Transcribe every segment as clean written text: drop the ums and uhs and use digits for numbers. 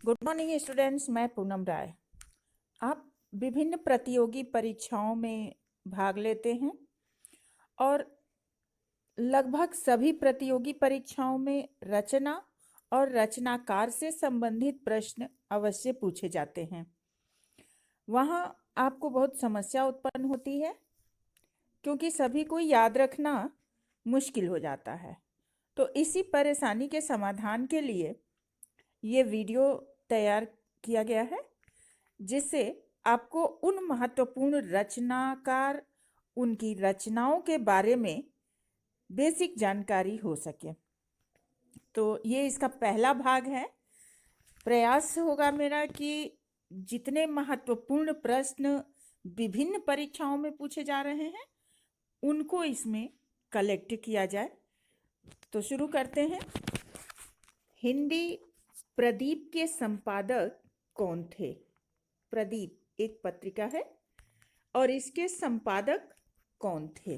Good morning students, मैं पूनम राय। आप विभिन्न प्रतियोगी परीक्षाओं में भाग लेते हैं और लगभग सभी प्रतियोगी परीक्षाओं में रचना और रचनाकार से संबंधित प्रश्न अवश्य पूछे जाते हैं। वहाँ आपको बहुत समस्या उत्पन्न होती है क्योंकि सभी को याद रखना मुश्किल हो जाता है। तो इसी परेशानी के समाधान के लिए ये वीडियो तैयार किया गया है, जिससे आपको उन महत्वपूर्ण रचनाकार, उनकी रचनाओं के बारे में बेसिक जानकारी हो सके। तो ये इसका पहला भाग है। प्रयास होगा मेरा कि जितने महत्वपूर्ण प्रश्न विभिन्न परीक्षाओं में पूछे जा रहे हैं उनको इसमें कलेक्ट किया जाए। तो शुरू करते हैं। हिंदी प्रदीप के संपादक कौन थे? प्रदीप एक पत्रिका है और इसके संपादक कौन थे?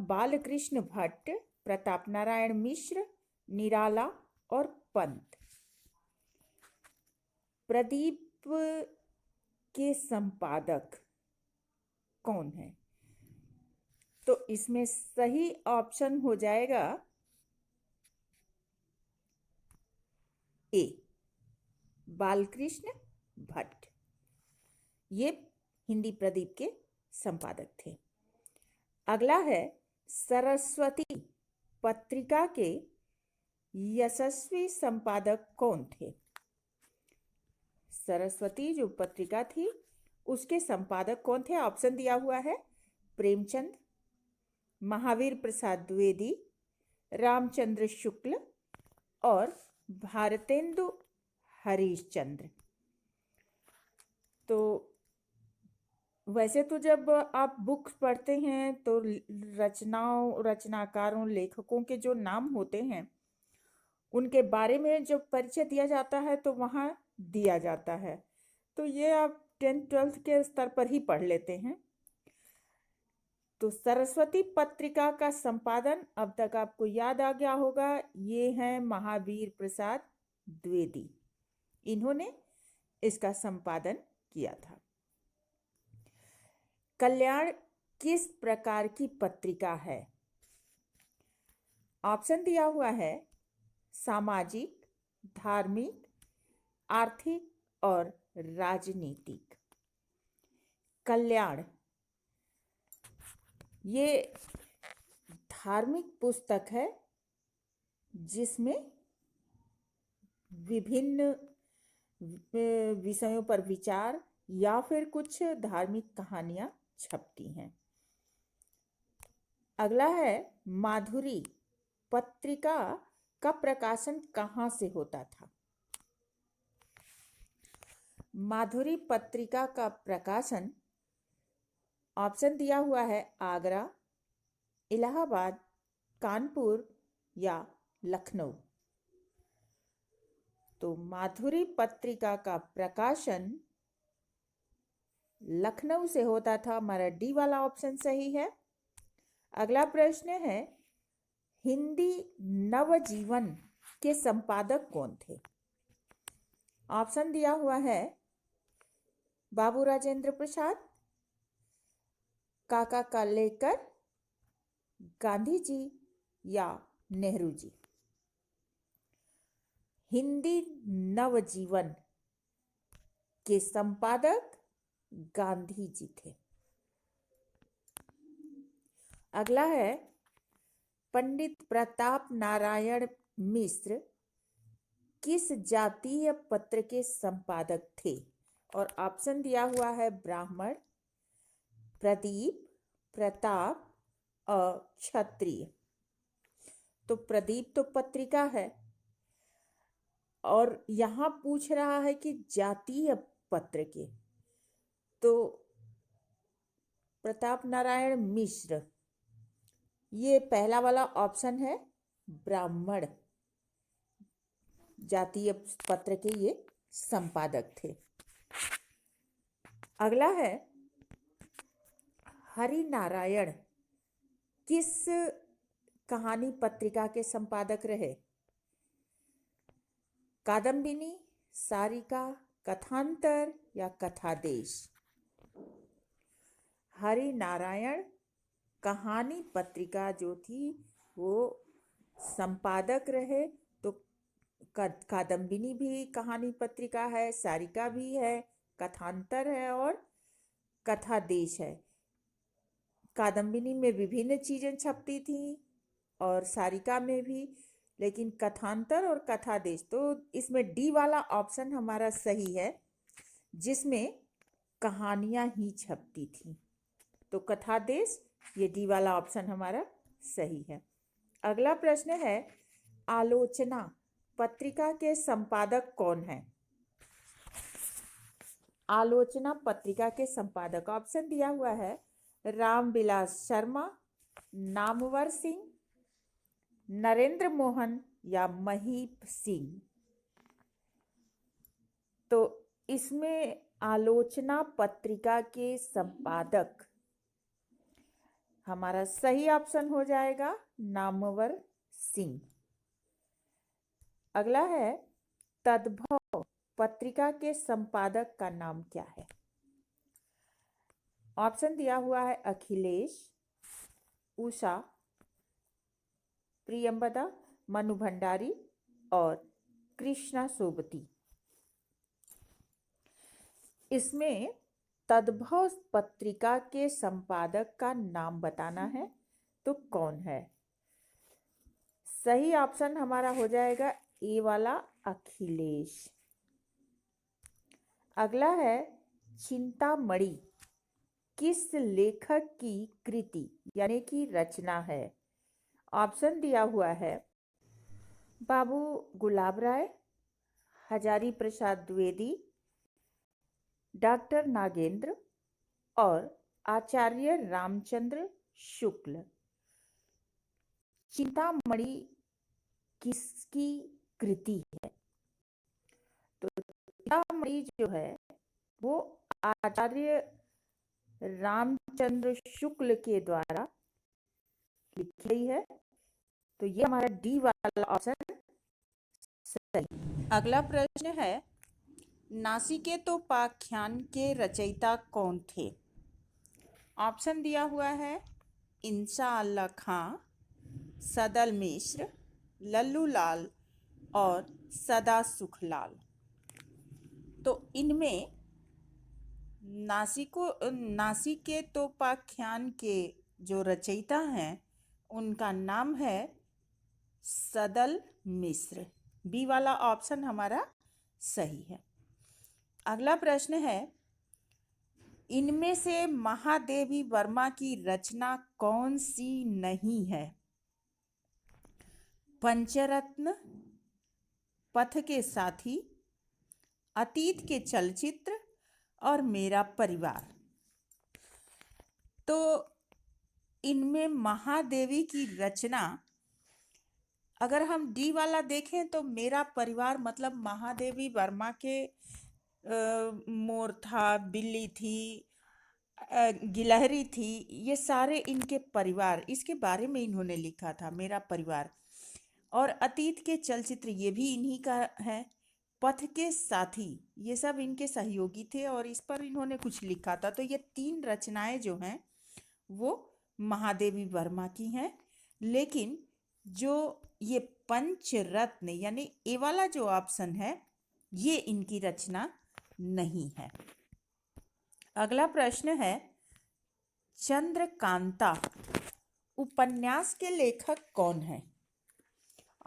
बालकृष्ण भट्ट, प्रताप नारायण मिश्र, निराला और पंत। प्रदीप के संपादक कौन है? तो इसमें सही ऑप्शन हो जाएगा ए, बालकृष्ण भट्ट। ये हिंदी प्रदीप के संपादक थे। अगला है, सरस्वती पत्रिका के यशस्वी संपादक कौन थे? सरस्वती जो पत्रिका थी उसके संपादक कौन थे? ऑप्शन दिया हुआ है प्रेमचंद, महावीर प्रसाद द्विवेदी, रामचंद्र शुक्ल और भारतेंदु हरिश्चंद्र। तो वैसे तो जब आप बुक्स पढ़ते हैं तो रचनाकारों, लेखकों के जो नाम होते हैं उनके बारे में जब परिचय दिया जाता है तो वहाँ दिया जाता है। तो ये आप 10th-12th के स्तर पर ही पढ़ लेते हैं। तो सरस्वती पत्रिका का संपादन अब तक आपको याद आ गया होगा, ये हैं महावीर प्रसाद द्विवेदी। इन्होंने इसका संपादन किया था। कल्याण किस प्रकार की पत्रिका है? ऑप्शन दिया हुआ है सामाजिक, धार्मिक, आर्थिक और राजनीतिक। कल्याण ये धार्मिक पुस्तक है जिसमें विभिन्न विषयों पर विचार या फिर कुछ धार्मिक कहानियां छपती हैं। अगला है, माधुरी पत्रिका का प्रकाशन कहाँ से होता था? माधुरी पत्रिका का प्रकाशन ऑप्शन दिया हुआ है आगरा, इलाहाबाद, कानपुर या लखनऊ। तो माधुरी पत्रिका का प्रकाशन लखनऊ से होता था। हमारा डी वाला ऑप्शन सही है। अगला प्रश्न है, हिंदी नवजीवन के संपादक कौन थे? ऑप्शन दिया हुआ है बाबू राजेंद्र प्रसाद, काका कालेलकर, गांधी जी या नेहरू जी। हिंदी नवजीवन के संपादक गांधी जी थे। अगला है, पंडित प्रताप नारायण मिश्र किस जातीय पत्र के संपादक थे? और ऑप्शन दिया हुआ है ब्राह्मण, प्रदीप, प्रताप और क्षत्रिय। तो प्रदीप तो पत्रिका है और यहाँ पूछ रहा है कि जातीय पत्र के, तो प्रताप नारायण मिश्र ये पहला वाला ऑप्शन है, ब्राह्मण जातीय पत्र के ये संपादक थे। अगला है, हरि नारायण किस कहानी पत्रिका के संपादक रहे? कादम्बिनी, सारिका, कथांतर या कथादेश? हरि नारायण कहानी पत्रिका जो थी वो संपादक रहे। तो कादम्बिनी भी कहानी पत्रिका है, सारिका भी है, कथांतर है और कथादेश है। कादम्बिनी में विभिन्न चीजें छपती थी और सारिका में भी, लेकिन कथांतर और कथादेश, तो इसमें डी वाला ऑप्शन हमारा सही है, जिसमें कहानियां ही छपती थी। तो कथादेश, ये डी वाला ऑप्शन हमारा सही है। अगला प्रश्न है, आलोचना पत्रिका के संपादक कौन है? आलोचना पत्रिका के संपादक ऑप्शन दिया हुआ है, रामविलास शर्मा, नामवर सिंह, नरेंद्र मोहन या महीप सिंह। तो इसमें आलोचना पत्रिका के संपादक हमारा सही ऑप्शन हो जाएगा नामवर सिंह। अगला है, तद्भव पत्रिका के संपादक का नाम क्या है? ऑप्शन दिया हुआ है, अखिलेश, उषा, प्रियंबदा, मनु भंडारी और कृष्णा सोबती। इसमें तद्भव पत्रिका के संपादक का नाम बताना है, तो कौन है? सही ऑप्शन हमारा हो जाएगा ए वाला, अखिलेश। अगला है, चिंतामणि किस लेखक की कृति यानी कि रचना है? ऑप्शन दिया हुआ है, बाबू गुलाब राय, हजारी प्रसाद द्विवेदी, डॉक्टर नागेंद्र और आचार्य रामचंद्र शुक्ल। चिंतामणि किसकी कृति है? तो चिंतामणि जो है वो आचार्य रामचंद्र शुक्ल के द्वारा लिखी गई है। तो ये हमारा डी वाला ऑप्शन सही। अगला प्रश्न है, नासिकेतोपाख्यान के रचयिता कौन थे? ऑप्शन दिया हुआ है, इंसा अल्लाह खां, सदल मिश्र, लल्लू लाल और सदा सुखलाल। तो इनमें नासिकेतोपाख्यान के जो रचयिता हैं उनका नाम है सदल मिश्र। बी वाला ऑप्शन हमारा सही है। अगला प्रश्न है, इनमें से महादेवी वर्मा की रचना कौन सी नहीं है? पंचरत्न, पथ के साथी, अतीत के चलचित्र और मेरा परिवार। तो इनमें महादेवी की रचना अगर हम डी वाला देखें तो मेरा परिवार मतलब महादेवी वर्मा के मोर था, बिल्ली थी, गिलहरी थी, ये सारे इनके परिवार, इसके बारे में इन्होंने लिखा था, मेरा परिवार। और अतीत के चलचित्र ये भी इन्हीं का है। पथ के साथी ये सब इनके सहयोगी थे और इस पर इन्होंने कुछ लिखा था। तो ये 3 रचनाएं जो हैं वो महादेवी वर्मा की हैं। लेकिन जो ये पंचरत्न यानी ए वाला जो ऑप्शन है ये इनकी रचना नहीं है। अगला प्रश्न है, चंद्रकांता उपन्यास के लेखक कौन है?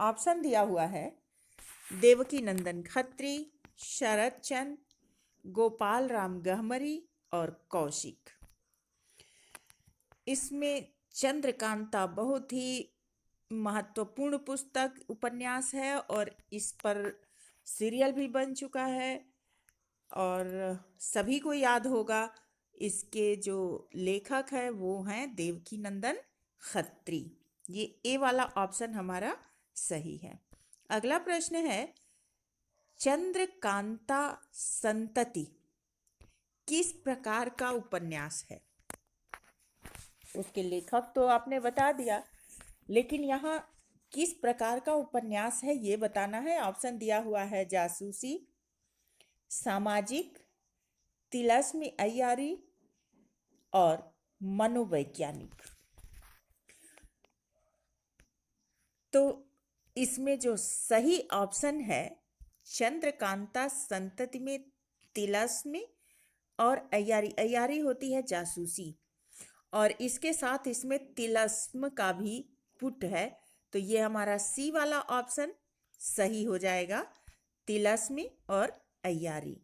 ऑप्शन दिया हुआ है, देवकी नंदन खत्री, शरद चंद्र, गोपाल राम गहमरी और कौशिक। इसमें चंद्रकांता बहुत ही महत्वपूर्ण पुस्तक उपन्यास है और इस पर सीरियल भी बन चुका है और सभी को याद होगा। इसके जो लेखक है वो हैं देवकी नंदन खत्री। ये ए वाला ऑप्शन हमारा सही है। अगला प्रश्न है, चंद्रकांता संतति किस प्रकार का उपन्यास है? उसके लेखक तो आपने बता दिया, लेकिन यहाँ किस प्रकार का उपन्यास है ये बताना है। ऑप्शन दिया हुआ है जासूसी, सामाजिक, तिलस्मी अय्यारी और मनोवैज्ञानिक। तो इसमें जो सही ऑप्शन है, चंद्रकांता संतति में तिलस्मी और अय्यारी। अय्यारी होती है जासूसी, और इसके साथ इसमें तिलस्म का भी पुट है, तो ये हमारा सी वाला ऑप्शन सही हो जाएगा, तिलस्मी और अय्यारी।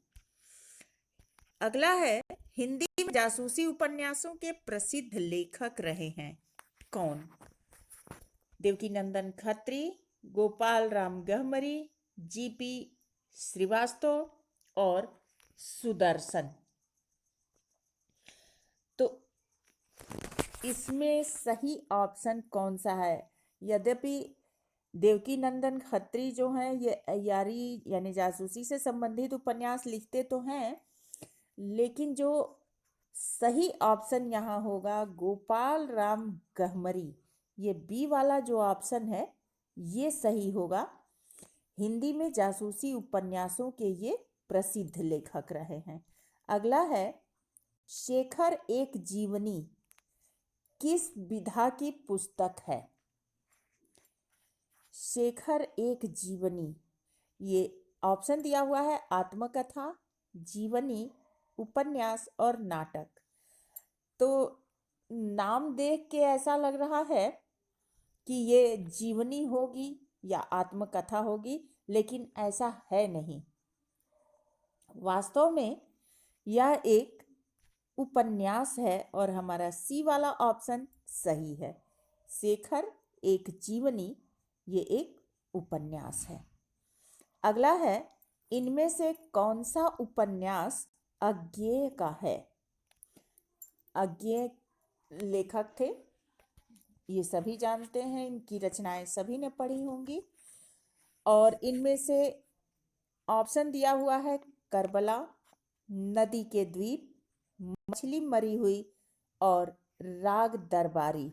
अगला है, हिंदी में जासूसी उपन्यासों के प्रसिद्ध लेखक रहे हैं कौन? देवकीनंदन खत्री, गोपाल राम गहमरी, जीपी श्रीवास्तव और सुदर्शन। तो इसमें सही ऑप्शन कौन सा है? यद्यपि देवकीनंदन खत्री जो हैं ये अय्यारी यानी जासूसी से संबंधित उपन्यास लिखते तो हैं, लेकिन जो सही ऑप्शन यहाँ होगा गोपाल राम गहमरी, ये बी वाला जो ऑप्शन है ये सही होगा। हिंदी में जासूसी उपन्यासों के ये प्रसिद्ध लेखक रहे हैं। अगला है, शेखर एक जीवनी किस विधा की पुस्तक है? शेखर एक जीवनी, ये ऑप्शन दिया हुआ है आत्मकथा, जीवनी, उपन्यास और नाटक। तो नाम देख के ऐसा लग रहा है कि ये जीवनी होगी या आत्मकथा होगी, लेकिन ऐसा है नहीं। वास्तव में यह एक उपन्यास है और हमारा सी वाला ऑप्शन सही है। शेखर एक जीवनी ये एक उपन्यास है। अगला है, इनमें से कौन सा उपन्यास अज्ञेय का है? अज्ञेय लेखक थे, ये सभी जानते हैं, इनकी रचनाएं सभी ने पढ़ी होंगी। और इनमें से ऑप्शन दिया हुआ है करबला, नदी के द्वीप, मछली मरी हुई और राग दरबारी।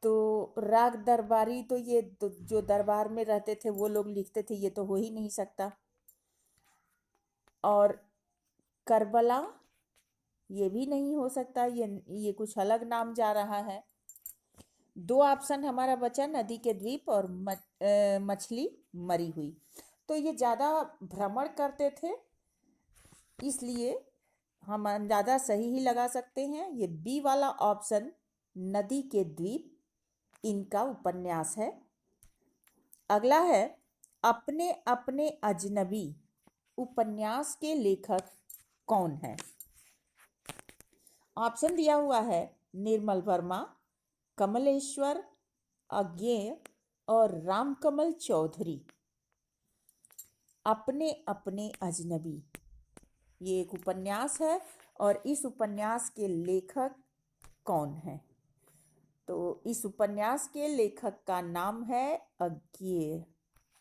तो राग दरबारी तो ये तो जो दरबार में रहते थे वो लोग लिखते थे, ये तो हो ही नहीं सकता। और करबला ये भी नहीं हो सकता, ये कुछ अलग नाम जा रहा है। दो ऑप्शन हमारा बचा, नदी के द्वीप और मछली मरी हुई। तो ये ज़्यादा भ्रमण करते थे, इसलिए हम अंदाजा सही ही लगा सकते हैं। ये बी वाला ऑप्शन नदी के द्वीप इनका उपन्यास है। अगला है, अपने अपने अजनबी उपन्यास के लेखक कौन है? ऑप्शन दिया हुआ है निर्मल वर्मा, कमलेश्वर, अज्ञेय और रामकमल चौधरी। अपने अपने अजनबी ये एक उपन्यास है और इस उपन्यास के लेखक कौन है? तो इस उपन्यास के लेखक का नाम है अज्ञेय।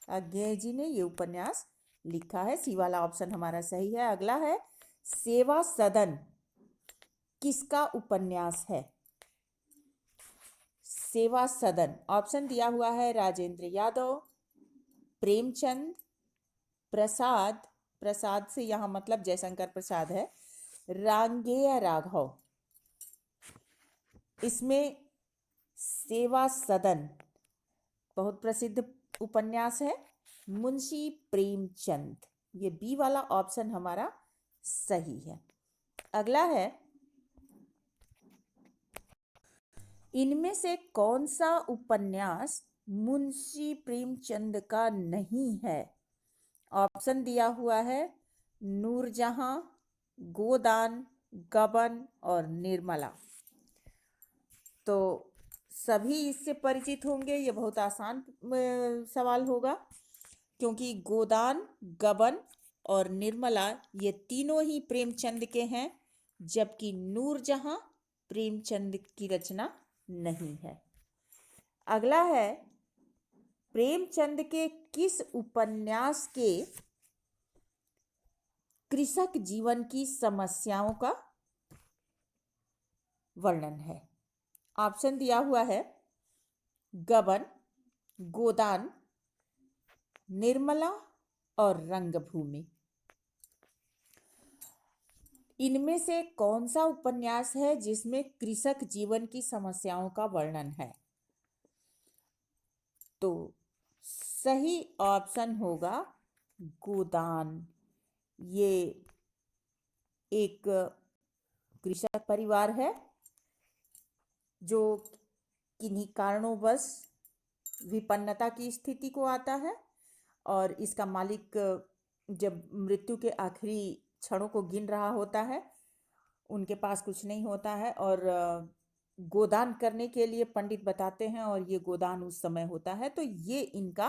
अज्ञेय जी ने ये उपन्यास लिखा है। सी वाला ऑप्शन हमारा सही है। अगला है, सेवा सदन किसका उपन्यास है? सेवा सदन, ऑप्शन दिया हुआ है राजेंद्र यादव, प्रेमचंद, प्रसाद, प्रसाद से यहाँ मतलब जयशंकर प्रसाद है, रांगेय राघव। इसमें सेवा सदन बहुत प्रसिद्ध उपन्यास है, मुंशी प्रेमचंद। ये बी वाला ऑप्शन हमारा सही है। अगला है, इनमें से कौन सा उपन्यास मुंशी प्रेमचंद का नहीं है? ऑप्शन दिया हुआ है नूरजहां, गोदान, गबन और निर्मला। तो सभी इससे परिचित होंगे, ये बहुत आसान सवाल होगा, क्योंकि गोदान, गबन और निर्मला ये तीनों ही प्रेमचंद के हैं, जबकि नूरजहां प्रेमचंद की रचना नहीं है। अगला है, प्रेमचंद के किस उपन्यास के कृषक जीवन की समस्याओं का वर्णन है? ऑप्शन दिया हुआ है गबन, गोदान, निर्मला और रंगभूमि। इनमें से कौन सा उपन्यास है जिसमें कृषक जीवन की समस्याओं का वर्णन है? तो सही ऑप्शन होगा गोदान। ये एक कृषक परिवार है जो किन्हीं कारणोंवश विपन्नता की स्थिति को आता है और इसका मालिक जब मृत्यु के आखिरी क्षणों को गिन रहा होता है, उनके पास कुछ नहीं होता है और गोदान करने के लिए पंडित बताते हैं और ये गोदान उस समय होता है। तो ये इनका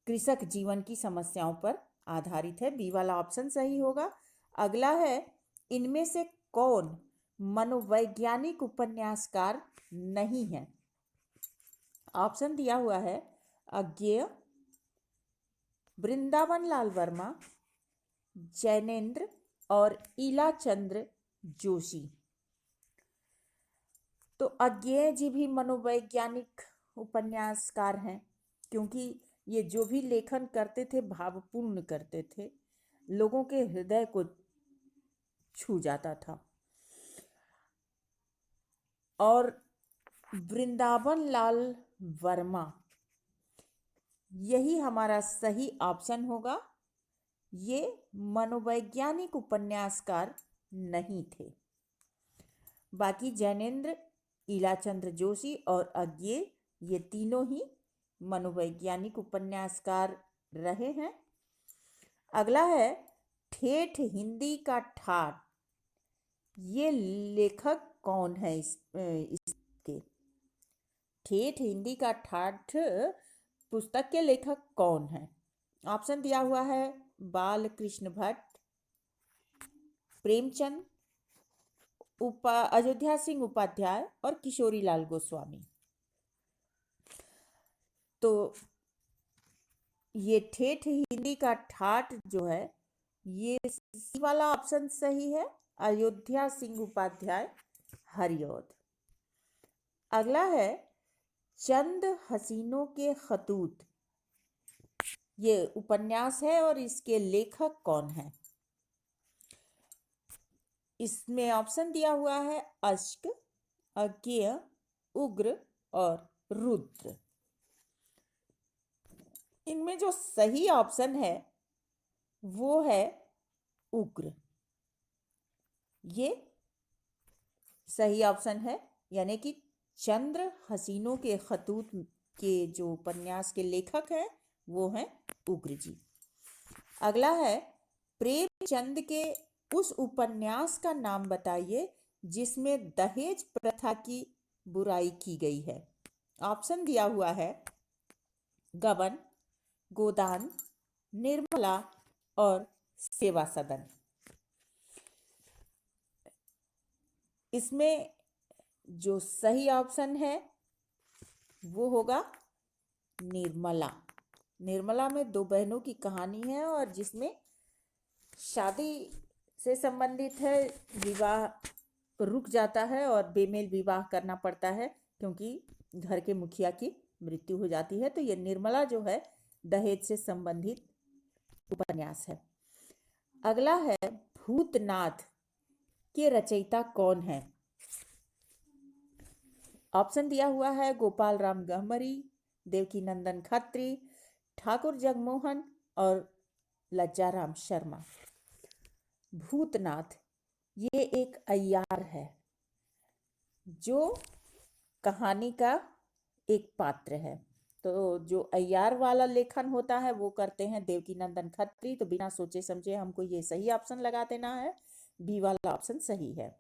कृषक जीवन की समस्याओं पर आधारित है। बी वाला ऑप्शन सही होगा। अगला है, इनमें से कौन मनोवैज्ञानिक उपन्यासकार नहीं है? ऑप्शन दिया हुआ है अज्ञेय, वृंदावन लाल वर्मा, जैनेन्द्र और ईलाचंद्र जोशी। तो अज्ञेय जी भी मनोवैज्ञानिक उपन्यासकार हैं, क्योंकि ये जो भी लेखन करते थे भावपूर्ण करते थे, लोगों के हृदय को छू जाता था। और वृंदावन लाल वर्मा, यही हमारा सही ऑप्शन होगा। ये मनोवैज्ञानिक उपन्यासकार नहीं थे। बाकी जैनेन्द्र, ईलाचंद्र जोशी और अज्ञेय, ये तीनों ही मनोवैज्ञानिक उपन्यासकार रहे हैं। अगला है, ठेठ हिंदी का ठाठ, ये लेखक कौन है? इसके ठेठ हिंदी का ठाठ पुस्तक के लेखक कौन है? ऑप्शन दिया हुआ है बाल कृष्ण भट्ट, प्रेमचंद, अयोध्या सिंह उपाध्याय और किशोरी लाल गोस्वामी। तो ये ठेठ हिंदी का ठाठ जो है, ये सी वाला ऑप्शन सही है, अयोध्या सिंह उपाध्याय, हरिऔध। अगला है, चंद हसीनों के खतूत, ये उपन्यास है और इसके लेखक कौन है? इसमें ऑप्शन दिया हुआ है अश्क, अज्ञेय, उग्र और रुद्र। इनमें जो सही ऑप्शन है वो है उग्र। ये सही ऑप्शन है, यानी कि चंद्र हसीनों के खतूत के जो उपन्यास के लेखक हैं वो हैं उग्र जी। अगला है, प्रेमचंद के उस उपन्यास का नाम बताइए जिसमें दहेज प्रथा की बुराई की गई है। ऑप्शन दिया हुआ है गबन, गोदान, निर्मला और सेवा सदन। इसमें जो सही ऑप्शन है वो होगा निर्मला। निर्मला में दो बहनों की कहानी है और जिसमें शादी से संबंधित है, विवाह रुक जाता है और बेमेल विवाह करना पड़ता है क्योंकि घर के मुखिया की मृत्यु हो जाती है। तो ये निर्मला जो है दहेज से संबंधित उपन्यास है। अगला है, भूतनाथ के रचयिता कौन है? ऑप्शन दिया हुआ है गोपाल राम गहमरी, देवकी नंदन खत्री, ठाकुर जगमोहन और लज्जाराम शर्मा। भूतनाथ ये एक अय्यार है जो कहानी का एक पात्र है। तो जो अय्यार वाला लेखन होता है वो करते हैं देवकी नंदन खत्री। तो बिना सोचे समझे हमको ये सही ऑप्शन लगा देना है, बी वाला ऑप्शन सही है।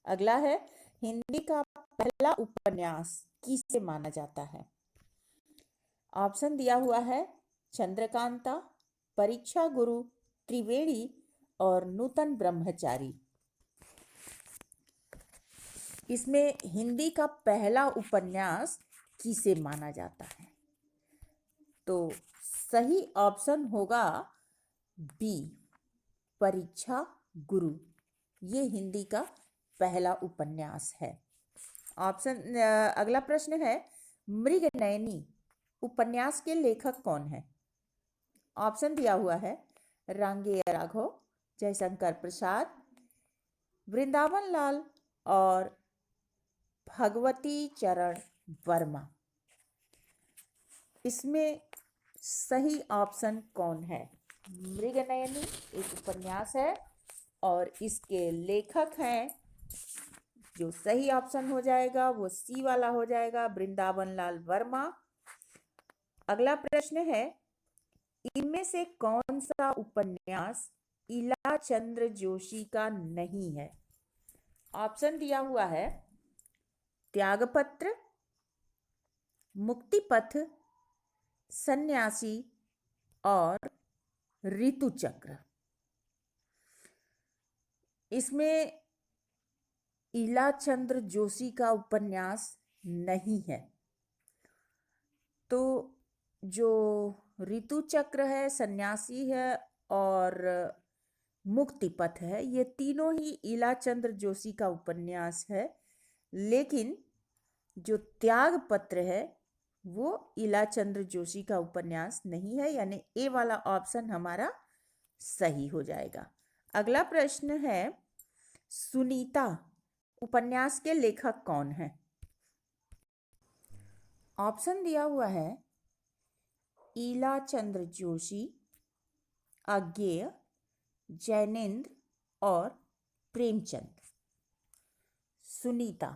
अगला है, हिंदी का पहला उपन्यास किसे माना जाता है? ऑप्शन दिया हुआ है चंद्रकांता, परीक्षा गुरु, त्रिवेणी और नूतन ब्रह्मचारी। इसमें हिंदी का पहला उपन्यास किसे माना जाता है? तो सही ऑप्शन होगा बी, परीक्षा गुरु। ये हिंदी का पहला उपन्यास है। अगला प्रश्न है, मृगनयनी उपन्यास के लेखक कौन है? ऑप्शन दिया हुआ है रांगेय राघव, जयशंकर प्रसाद, वृंदावन लाल और भगवती चरण वर्मा। इसमें सही ऑप्शन कौन है? मृगनयनी एक उपन्यास है और इसके लेखक हैं, जो सही ऑप्शन हो जाएगा वो सी वाला हो जाएगा, वृंदावन लाल वर्मा। अगला प्रश्न है, इनमें से कौन सा उपन्यास इला चंद्र जोशी का नहीं है? ऑप्शन दिया हुआ है त्यागपत्र, मुक्तिपथ, सन्यासी और ऋतुचक्र। इसमें इला चंद्र जोशी का उपन्यास नहीं है। तो जो ऋतुचक्र है, सन्यासी है और मुक्तिपथ है, ये तीनों ही इला चंद्र जोशी का उपन्यास है। लेकिन जो त्याग पत्र है वो इला चंद्र जोशी का उपन्यास नहीं है, यानी ए वाला ऑप्शन हमारा सही हो जाएगा। अगला प्रश्न है, सुनीता उपन्यास के लेखक कौन है? ऑप्शन दिया हुआ है इला चंद्र जोशी, अज्ञेय, जैनेन्द्र और प्रेमचंद। सुनीता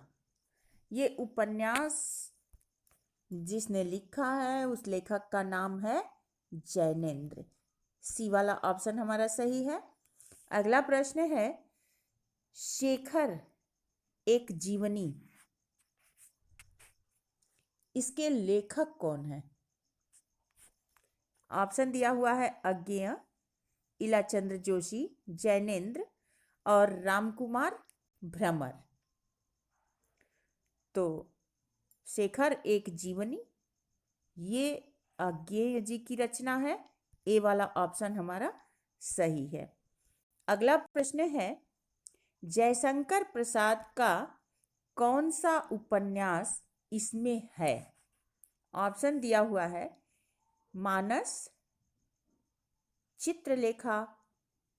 ये उपन्यास जिसने लिखा है उस लेखक का नाम है जैनेन्द्र। सी वाला ऑप्शन हमारा सही है। अगला प्रश्न है, शेखर एक जीवनी, इसके लेखक कौन है? ऑप्शन दिया हुआ है अज्ञेय, इला चंद्र जोशी, जैनेन्द्र और रामकुमार भ्रमर। तो शेखर एक जीवनी ये अज्ञेय जी की रचना है। ए वाला ऑप्शन हमारा सही है। अगला प्रश्न है, जयशंकर प्रसाद का कौन सा उपन्यास इसमें है? ऑप्शन दिया हुआ है मानस, चित्रलेखा,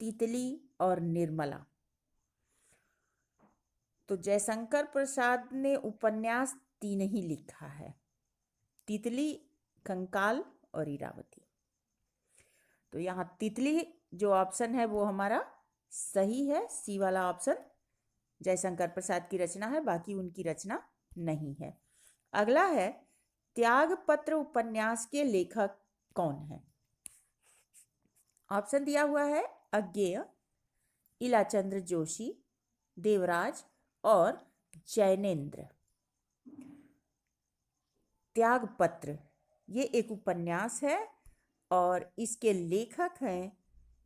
तितली और निर्मला। तो जयशंकर प्रसाद ने उपन्यास 3 ही लिखा है, तितली, कंकाल और इरावती। तो यहाँ तितली जो ऑप्शन है वो हमारा सही है, सी वाला ऑप्शन जयशंकर प्रसाद की रचना है, बाकी उनकी रचना नहीं है। अगला है, त्यागपत्र उपन्यास के लेखक कौन है? ऑप्शन दिया हुआ है अज्ञेय, इला चंद्र जोशी, देवराज और जैनेन्द्र। त्यागपत्र ये एक उपन्यास है और इसके लेखक हैं,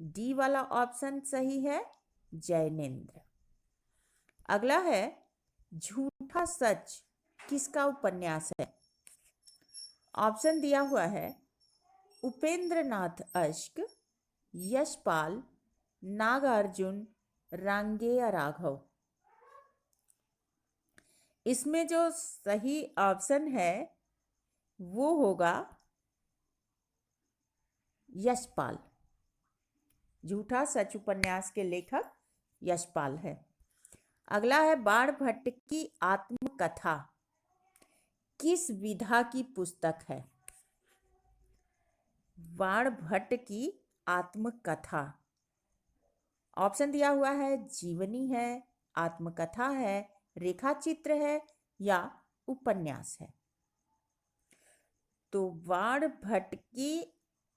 डी वाला ऑप्शन सही है, जैनेन्द्र। अगला है, झूठा सच किसका उपन्यास है? ऑप्शन दिया हुआ है उपेंद्रनाथ अश्क, यशपाल, नागार्जुन, रांगेय राघव। इसमें जो सही ऑप्शन है वो होगा यशपाल। झूठा सच उपन्यास के लेखक यशपाल है। अगला है, बाण भट्ट की आत्मकथा किस विधा की पुस्तक है? बाण भट्ट की आत्मकथा, ऑप्शन दिया हुआ है जीवनी है, आत्मकथा है, रेखा चित्र है या उपन्यास है। तो बाण भट्ट की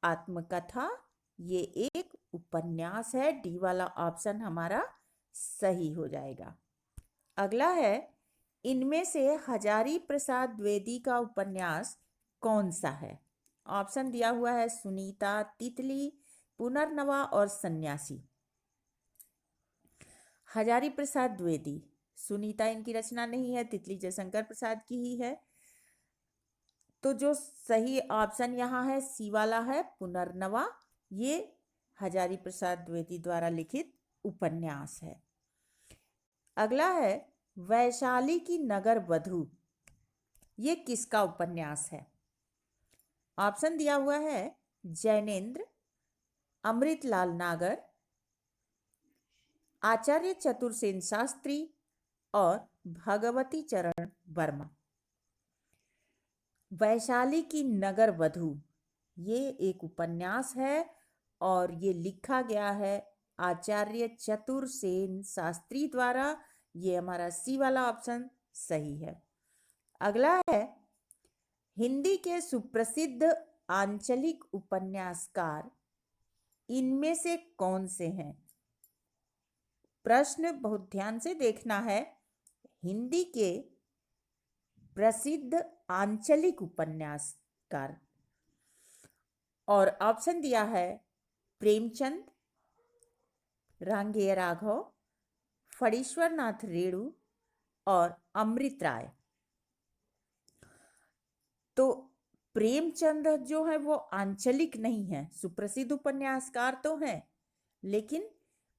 आत्मकथा ये एक उपन्यास है, डी वाला ऑप्शन हमारा सही हो जाएगा। अगला है, इनमें से हजारी प्रसाद द्विवेदी का उपन्यास कौन सा है? ऑप्शन दिया हुआ है सुनीता, तितली, पुनर्नवा और सन्यासी। हजारी प्रसाद द्विवेदी, सुनीता इनकी रचना नहीं है, तितली जयशंकर प्रसाद की ही है। तो जो सही ऑप्शन यहाँ है सी वाला है, पुनर्नवा, ये हजारी प्रसाद द्विवेदी द्वारा लिखित उपन्यास है। अगला है, वैशाली की नगर वधू ये किसका उपन्यास है? ऑप्शन दिया हुआ है जैनेन्द्र, अमृतलाल नागर, आचार्य चतुरसेन शास्त्री और भगवती चरण वर्मा। वैशाली की नगर वधू ये एक उपन्यास है और ये लिखा गया है आचार्य चतुरसेन शास्त्री द्वारा। ये हमारा सी वाला ऑप्शन सही है। अगला है हिंदी के सुप्रसिद्ध आंचलिक उपन्यासकार इनमें से कौन से हैं? प्रश्न बहुत ध्यान से देखना है। हिंदी के प्रसिद्ध आंचलिक उपन्यासकार और ऑप्शन दिया है प्रेमचंद, रांगेय राघव, फणीश्वर नाथ रेणु और अमृत राय। तो प्रेमचंद जो है वो आंचलिक नहीं है, सुप्रसिद्ध उपन्यासकार तो हैं लेकिन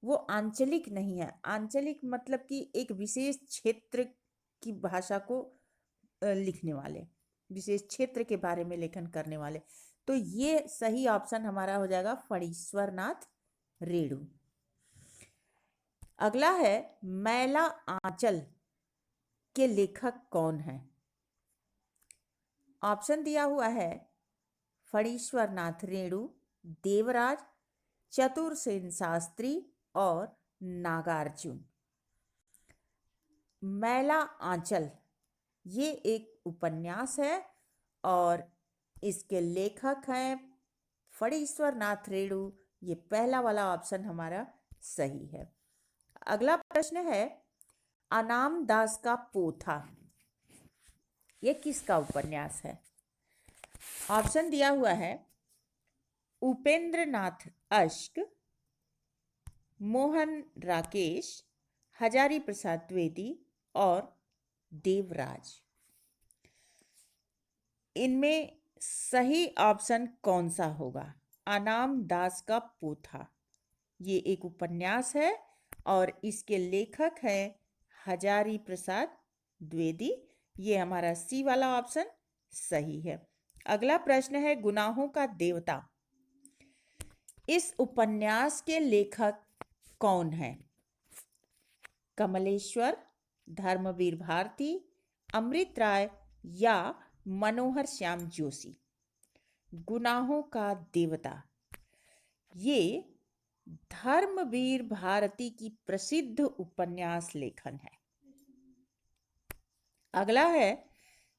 वो आंचलिक नहीं है। आंचलिक मतलब कि एक विशेष क्षेत्र की भाषा को लिखने वाले, विशेष क्षेत्र के बारे में लेखन करने वाले। तो ये सही ऑप्शन हमारा हो जाएगा फणीश्वर नाथ रेणु। अगला है मैला आंचल के लेखक कौन है? ऑप्शन दिया हुआ है फणीश्वर नाथ रेणु, देवराज, चतुरसेन शास्त्री और नागार्जुन। मैला आंचल ये एक उपन्यास है और इसके लेखक हैं फणीश्वर नाथ रेणु। ये पहला वाला ऑप्शन हमारा सही है। अगला प्रश्न है अनाम दास का पोथा ये किसका उपन्यास है? ऑप्शन दिया हुआ है उपेंद्र नाथ अश्क, मोहन राकेश, हजारी प्रसाद द्विवेदी और देवराज। इनमें सही ऑप्शन कौन सा होगा? अनाम दास का पोथा ये एक उपन्यास है और इसके लेखक हैं हजारी प्रसाद द्विवेदी। ये हमारा सी वाला ऑप्शन सही है। अगला प्रश्न है गुनाहों का देवता इस उपन्यास के लेखक कौन है? कमलेश्वर, धर्मवीर भारती, अमृत राय या मनोहर श्याम जोशी। गुनाहों का देवता ये धर्मवीर भारती की प्रसिद्ध उपन्यास लेखन है। अगला है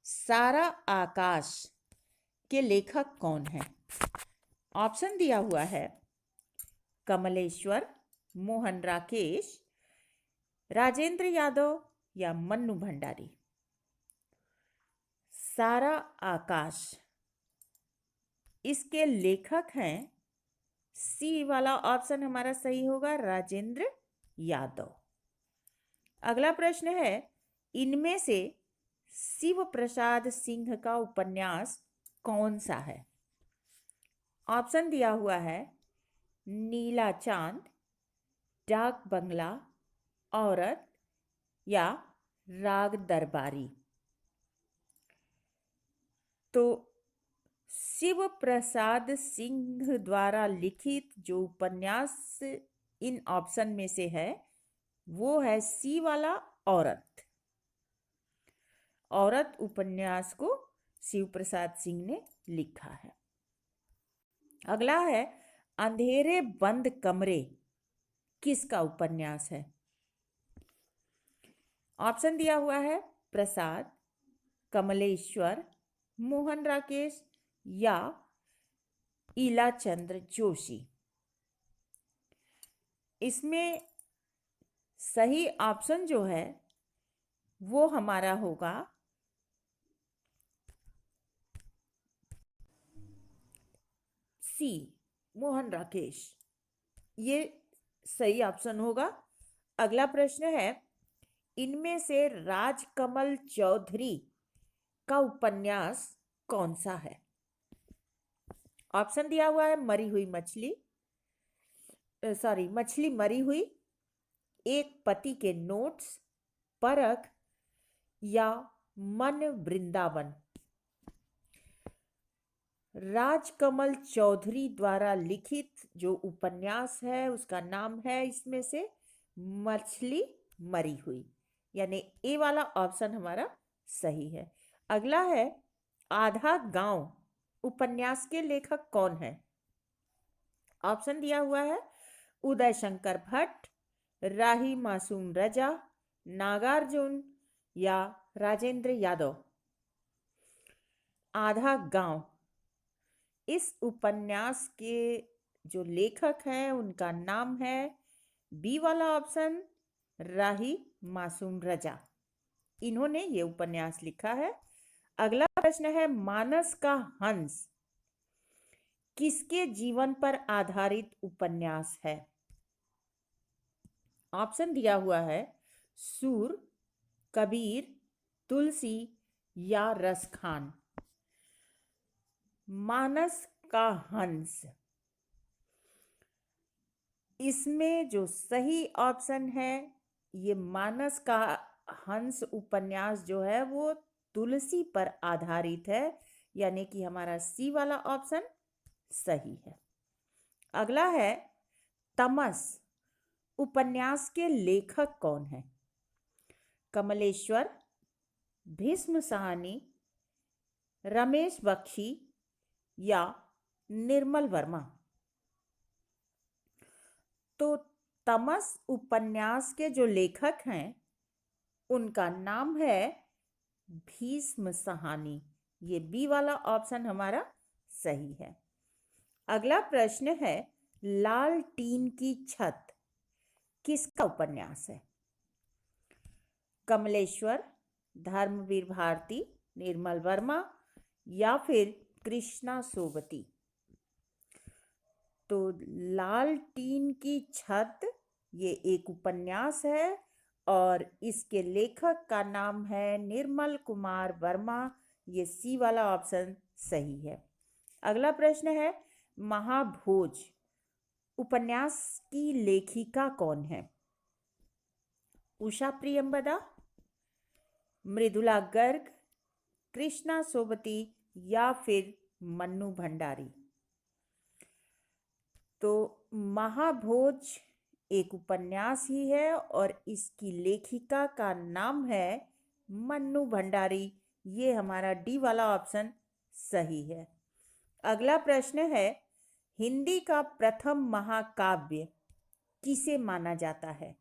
सारा आकाश के लेखक कौन है? ऑप्शन दिया हुआ है कमलेश्वर, मोहन राकेश, राजेंद्र यादव या मन्नू भंडारी। सारा आकाश इसके लेखक हैं, सी वाला ऑप्शन हमारा सही होगा, राजेंद्र यादव। अगला प्रश्न है इनमें से शिव प्रसाद सिंह का उपन्यास कौन सा है? ऑप्शन दिया हुआ है नीला चांद, डाक बंगला, औरत या राग दरबारी। तो शिव प्रसाद सिंह द्वारा लिखित जो उपन्यास इन ऑप्शन में से है वो है सी वाला औरत। औरत उपन्यास को शिव प्रसाद सिंह ने लिखा है। अगला है अंधेरे बंद कमरे किसका उपन्यास है? ऑप्शन दिया हुआ है प्रसाद, कमलेश्वर, मोहन राकेश या इलाचंद्र जोशी। इसमें सही ऑप्शन जो है वो हमारा होगा सी, मोहन राकेश। ये सही ऑप्शन होगा। अगला प्रश्न है इनमें से राजकमल चौधरी का उपन्यास कौन सा है? ऑप्शन दिया हुआ है मरी हुई मछली, मछली मरी हुई, एक पति के नोट्स, परख या मन वृंदावन। राजकमल चौधरी द्वारा लिखित जो उपन्यास है उसका नाम है इसमें से मछली मरी हुई, यानी ए वाला ऑप्शन हमारा सही है। अगला है आधा गांव उपन्यास के लेखक कौन है? ऑप्शन दिया हुआ है उदय शंकर भट्ट, राही मासूम रजा, नागार्जुन या राजेंद्र यादव। आधा गांव, इस उपन्यास के जो लेखक हैं उनका नाम है बी वाला ऑप्शन राही मासूम रजा। इन्होंने ये उपन्यास लिखा है। अगला प्रश्न है मानस का हंस किसके जीवन पर आधारित उपन्यास है? ऑप्शन दिया हुआ है सूर, कबीर, तुलसी या रसखान। मानस का हंस, इसमें जो सही ऑप्शन है ये मानस का हंस उपन्यास जो है वो तुलसी पर आधारित है, यानी कि हमारा सी वाला ऑप्शन सही है। अगला है तमस उपन्यास के लेखक कौन है? कमलेश्वर, भीष्म साहनी, रमेश बख्शी या निर्मल वर्मा। तो तमस उपन्यास के जो लेखक हैं उनका नाम है भीष्म साहनी। ये बी वाला ऑप्शन हमारा सही है। अगला प्रश्न है लाल टीन की छत किसका उपन्यास है? कमलेश्वर, धर्मवीर भारती, निर्मल वर्मा या फिर कृष्णा सोबती। तो लाल टीन की छत ये एक उपन्यास है और इसके लेखक का नाम है निर्मल कुमार वर्मा। ये सी वाला ऑप्शन सही है। अगला प्रश्न है महाभोज उपन्यास की लेखिका कौन है? उषा प्रियंबदा, मृदुला गर्ग, कृष्णा सोबती या फिर मन्नू भंडारी। तो महाभोज एक उपन्यास ही है और इसकी लेखिका का नाम है मन्नू भंडारी। ये हमारा डी वाला ऑप्शन सही है। अगला प्रश्न है हिंदी का प्रथम महाकाव्य किसे माना जाता है?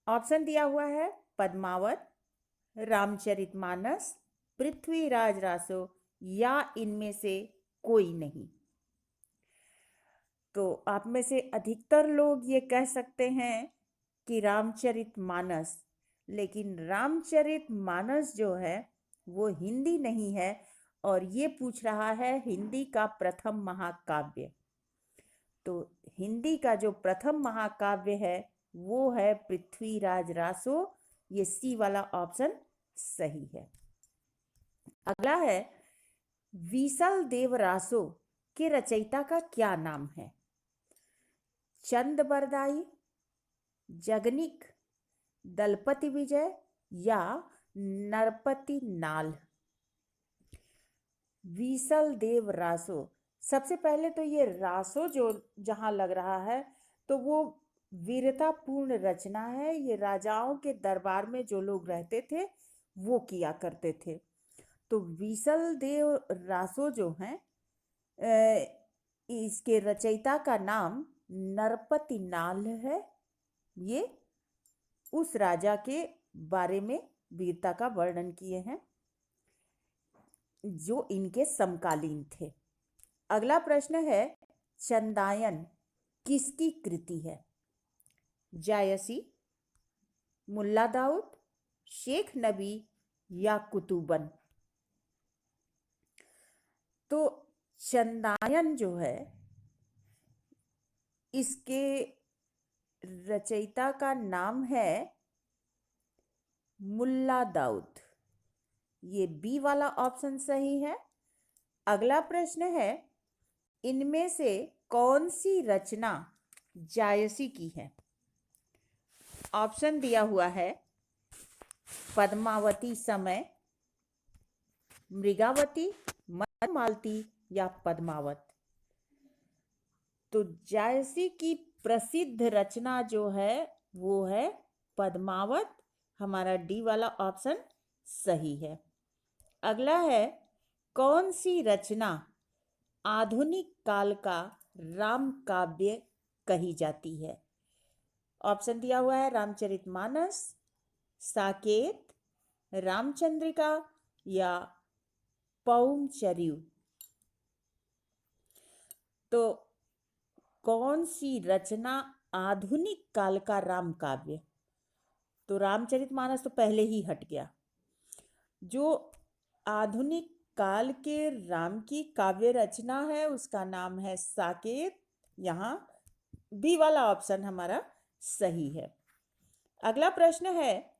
ऑप्शन दिया हुआ है पद्मावत, रामचरितमानस, पृथ्वीराज रासो या इनमें से कोई नहीं। तो आप में से अधिकतर लोग ये कह सकते हैं कि रामचरितमानस, लेकिन रामचरितमानस जो है वो हिंदी नहीं है और ये पूछ रहा है हिंदी का प्रथम महाकाव्य। तो हिंदी का जो प्रथम महाकाव्य है वो है पृथ्वीराज रासो। ये सी वाला ऑप्शन सही है। अगला है विसल देव रासो के रचयिता का क्या नाम है? चंद बरदाई, जगनिक, दलपति विजय या नरपति नाल। विसल देव रासो, सबसे पहले तो ये रासो जो जहाँ लग रहा है तो वो वीरतापूर्ण रचना है। ये राजाओं के दरबार में जो लोग रहते थे वो किया करते थे। तो विसल देव रासो जो हैं इसके रचयिता का नाम नरपति नाल है। ये उस राजा के बारे में वीरता का वर्णन किए हैं जो इनके समकालीन थे। अगला प्रश्न है चंदायन किसकी कृति है? जायसी, मुल्ला दाऊद, शेख नबी या कुतुबन। तो चंदायन जो है इसके रचयिता का नाम है मुल्ला दाऊद। ये बी वाला ऑप्शन सही है। अगला प्रश्न है इनमें से कौन सी रचना जायसी की है? ऑप्शन दिया हुआ है पद्मावती समय, मृगावती, मधुमालती या पद्मावत। तो जायसी की प्रसिद्ध रचना जो है वो है पद्मावत। हमारा डी वाला ऑप्शन सही है। अगला है, कौन सी रचना आधुनिक काल का राम काव्य कही जाती है? ऑप्शन दिया हुआ है रामचरितमानस, साकेत, रामचंद्रिका या पौंचर्यु। तो कौन सी रचना आधुनिक काल का राम काव्य? तो रामचरितमानस तो पहले ही हट गया। जो आधुनिक काल के राम की काव्य रचना है उसका नाम है साकेत। यहाँ बी वाला ऑप्शन हमारा सही है। अगला प्रश्न है,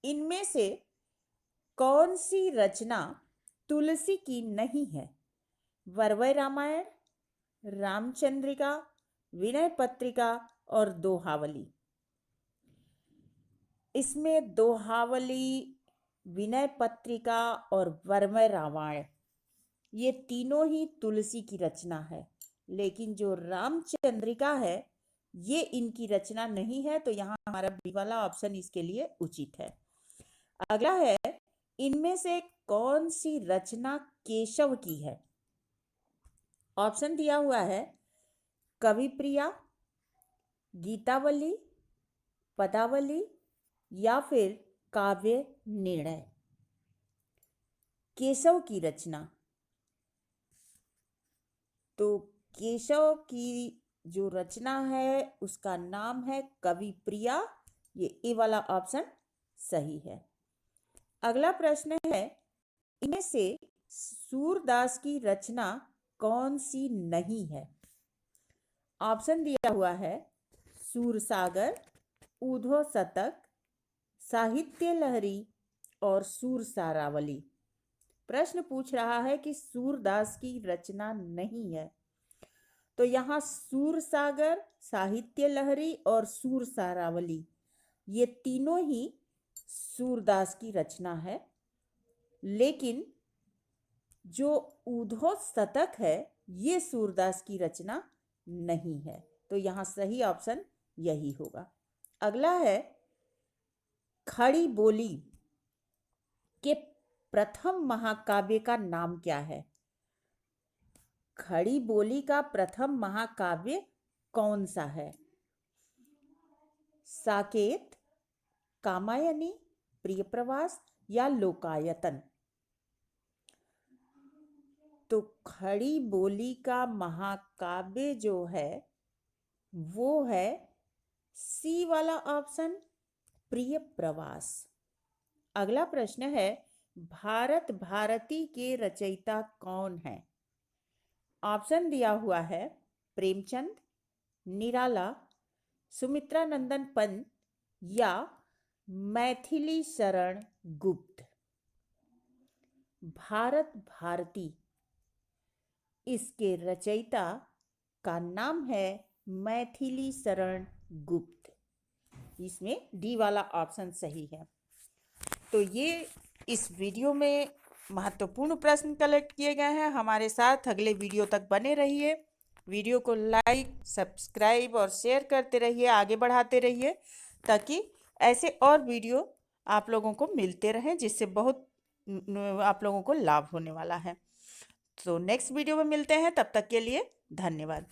इनमें से कौन सी रचना तुलसी की नहीं है? वरवय रामायण, रामचंद्रिका, विनय पत्रिका और दोहावली। इसमें दोहावली, विनय पत्रिका और वरवय रामायण ये तीनों ही तुलसी की रचना है, लेकिन जो रामचंद्रिका है ये इनकी रचना नहीं है। तो यहाँ हमारा बी वाला ऑप्शन इसके लिए उचित है। अगला है, इनमें से कौन सी रचना केशव की है? ऑप्शन दिया हुआ है कविप्रिया, गीतावली, पदावली या फिर काव्य निर्णय। केशव की रचना, तो केशव की जो रचना है उसका नाम है कविप्रिया। ये ए वाला ऑप्शन सही है। अगला प्रश्न है, इनमें से सूरदास की रचना कौन सी नहीं है? ऑप्शन दिया हुआ है सूरसागर, ऊधव शतक, साहित्य लहरी और सूरसारावली। प्रश्न पूछ रहा है कि सूरदास की रचना नहीं है, तो यहाँ सूरसागर, साहित्य लहरी और सूरसारावली ये तीनों ही सूरदास की रचना है, लेकिन जो ऊधव शतक है ये सूरदास की रचना नहीं है। तो यहाँ सही ऑप्शन यही होगा। अगला है, खड़ी बोली के प्रथम महाकाव्य का नाम क्या है? खड़ी बोली का प्रथम महाकाव्य कौन सा है? साकेत, कामायनी, प्रियप्रवास या लोकायतन। तो खड़ी बोली का महाकाव्य जो है वो है सी वाला ऑप्शन, प्रियप्रवास। अगला प्रश्न है, भारत भारती के रचयिता कौन है? ऑप्शन दिया हुआ है प्रेमचंद, निराला, सुमित्रा नंदन पंत या मैथिली शरण गुप्त। भारत भारती इसके रचयिता का नाम है मैथिली शरण गुप्त। इसमें डी वाला ऑप्शन सही है। तो ये इस वीडियो में महत्वपूर्ण प्रश्न कलेक्ट किए गए हैं। हमारे साथ अगले वीडियो तक बने रहिए। वीडियो को लाइक, सब्सक्राइब और शेयर करते रहिए, आगे बढ़ाते रहिए, ताकि ऐसे और वीडियो आप लोगों को मिलते रहें, जिससे बहुत आप लोगों को लाभ होने वाला है। तो नेक्स्ट वीडियो में मिलते हैं, तब तक के लिए धन्यवाद।